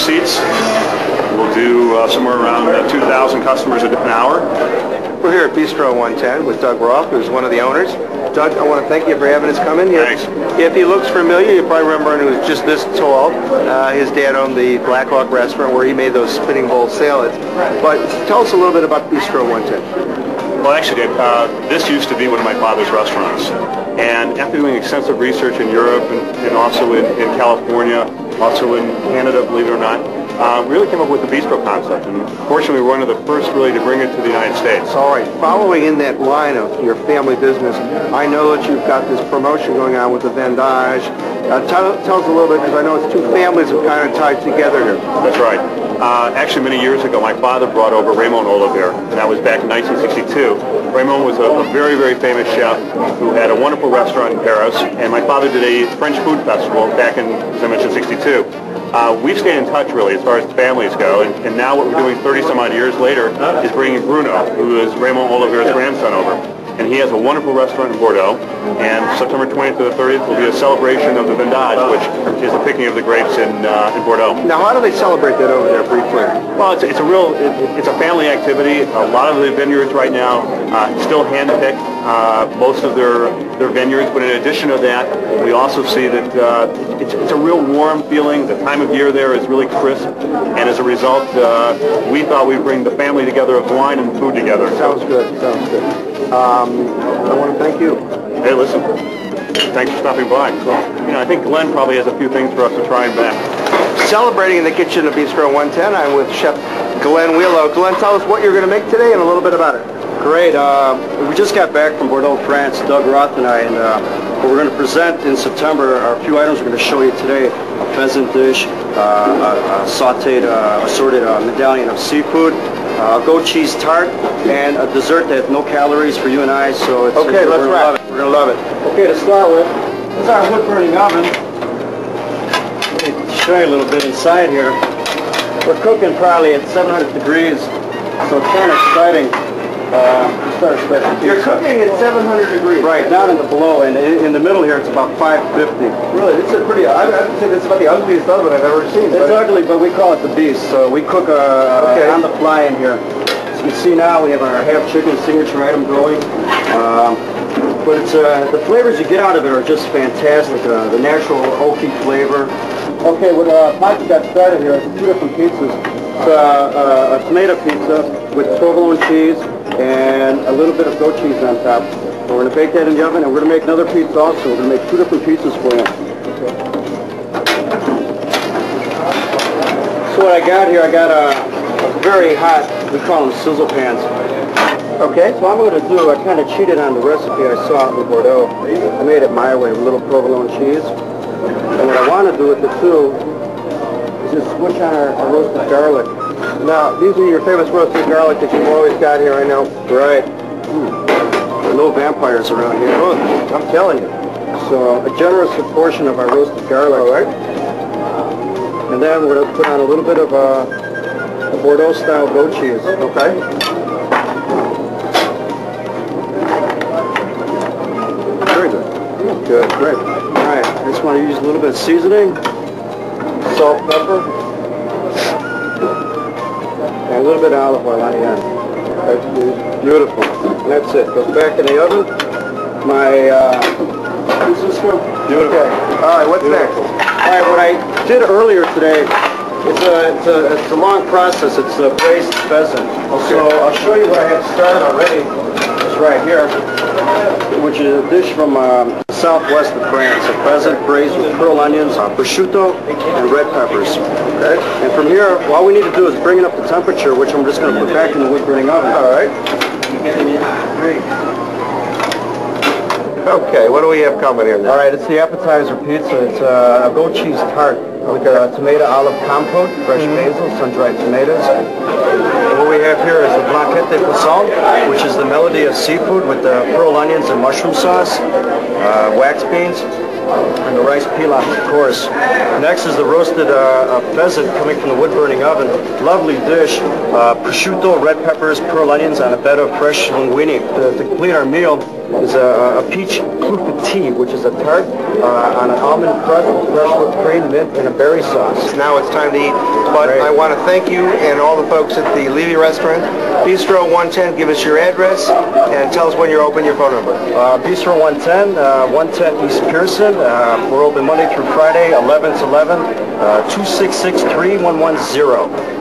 seats. We'll do somewhere around 2,000 customers an hour. We're here at Bistro 110 with Doug Roth, who's one of the owners. Doug, I want to thank you for having us come in here. Thanks. If he looks familiar, you probably remember him. He was just this tall. His dad owned the Black Hawk restaurant where he made those spinning bowl salads. But tell us a little bit about Bistro 110. Well, actually, Dave, this used to be one of my father's restaurants. And after doing extensive research in Europe and also in California, also in Canada, believe it or not, really came up with the Bistro concept. And fortunately, we were one of the first really to bring it to the United States. All right. Following in that line of your family business, I know that you've got this promotion going on with the vendage. Tell us a little bit, because I know it's two families that kind of tied together here. That's right. Actually, many years ago, my father brought over Raymond Olivier, and that was back in 1962. Raymond was a very, very famous chef who had a wonderful restaurant in Paris, and my father did a French food festival back in, as I mentioned, 62. We've stayed in touch, really, as far as families go, and now what we're doing 30-some-odd years later is bringing Bruno, who is Raymond Olivier's grandson, over. And he has a wonderful restaurant in Bordeaux, and September 20th to the 30th will be a celebration of the vendage, which is the picking of the grapes in Bordeaux. Now, how do they celebrate that over there briefly? Well, it's a family activity. A lot of the vineyards right now still hand-picked most of their vineyards, but in addition to that, we also see that it's a real warm feeling. The time of year there is really crisp, and as a result, we thought we'd bring the family together of wine and food together. Sounds good. Sounds good. I want to thank you. Hey, listen, thanks for stopping by. So, I think Glenn probably has a few things for us to try and back. Celebrating in the kitchen of Bistro 110, I'm with Chef Glenn Wheelow. Glenn, tell us what you're going to make today and a little bit about it. Great. We just got back from Bordeaux, France, Doug Roth and I, and what we're going to present in September are a few items we're going to show you today. A pheasant dish, a sauteed, assorted medallion of seafood, a goat cheese tart, and a dessert that has no calories for you and I, so it's okay, let's wrap. We're going to love it. Okay, to start with, this is our wood-burning oven. Let me show you a little bit inside here. We're cooking probably at 700 degrees, so it's kind of exciting. You're cooking at 700 degrees. Right, down in the below, and in the middle here it's about 550. Really, it's a pretty, I have to say this is about the ugliest oven I've ever seen. It's ugly, but we call it the beast, so we cook on the fly in here. As you can see now, we have our half chicken signature item going. But it's the flavors you get out of it are just fantastic. The natural oaky flavor. Okay, what Mike got started here is two different pizzas. It's a tomato pizza with provolone cheese and a little bit of goat cheese on top. So we're going to bake that in the oven, and we're going to make another pizza also. We're going to make two different pizzas for you. Okay. So what I got here, I got a very hot, we call them sizzle pans. Okay, so I'm going to do, I kind of cheated on the recipe I saw out in Bordeaux. I made it my way with a little provolone cheese. And what I want to do with it too is just switch on our roasted garlic. Now, these are your famous roasted garlic that you've always got here, I know. Right. There are no vampires around here. Oh, I'm telling you. So a generous proportion of our roasted garlic. All right. And then we're going to put on a little bit of a Bordeaux-style goat cheese. Okay. Very good. Good, great. All right, I just want to use a little bit of seasoning, salt, pepper, and a little bit of olive oil on the end. That's beautiful. And that's it. Goes back in the oven. My pizza scoop. Beautiful. Okay. All right, what's next? All right, what I did earlier today, it's a long process. It's a braised pheasant. Okay. So I'll show you what I have started already. It's right here, which is a dish from southwest of France. A pheasant braised with pearl onions, prosciutto, and red peppers. Okay. And from here, all we need to do is bring it up to temperature, which I'm just going to put back in the wood-burning oven. All right. Great. Okay, what do we have coming here now? All right, it's the appetizer pizza. It's a goat cheese tart with tomato olive compote, fresh basil, sun-dried tomatoes. And what we have here is the blanquette de poisson, which is the melody of seafood with the pearl onions and mushroom sauce, wax beans, and the rice pilaf, of course. Next is the roasted pheasant coming from the wood-burning oven. Lovely dish. Prosciutto, red peppers, pearl onions on a bed of fresh linguine. To complete our meal is a peach fruit petite, which is a tart on an almond crust with fresh whipped cream, mint, and a berry sauce. Now it's time to eat. But Great. I want to thank you and all the folks at the Levy restaurant. Bistro 110, give us your address and tell us when you're open, your phone number. Bistro 110, 110 East Pearson. We're open Monday through Friday, 11 to 11, 266-3110.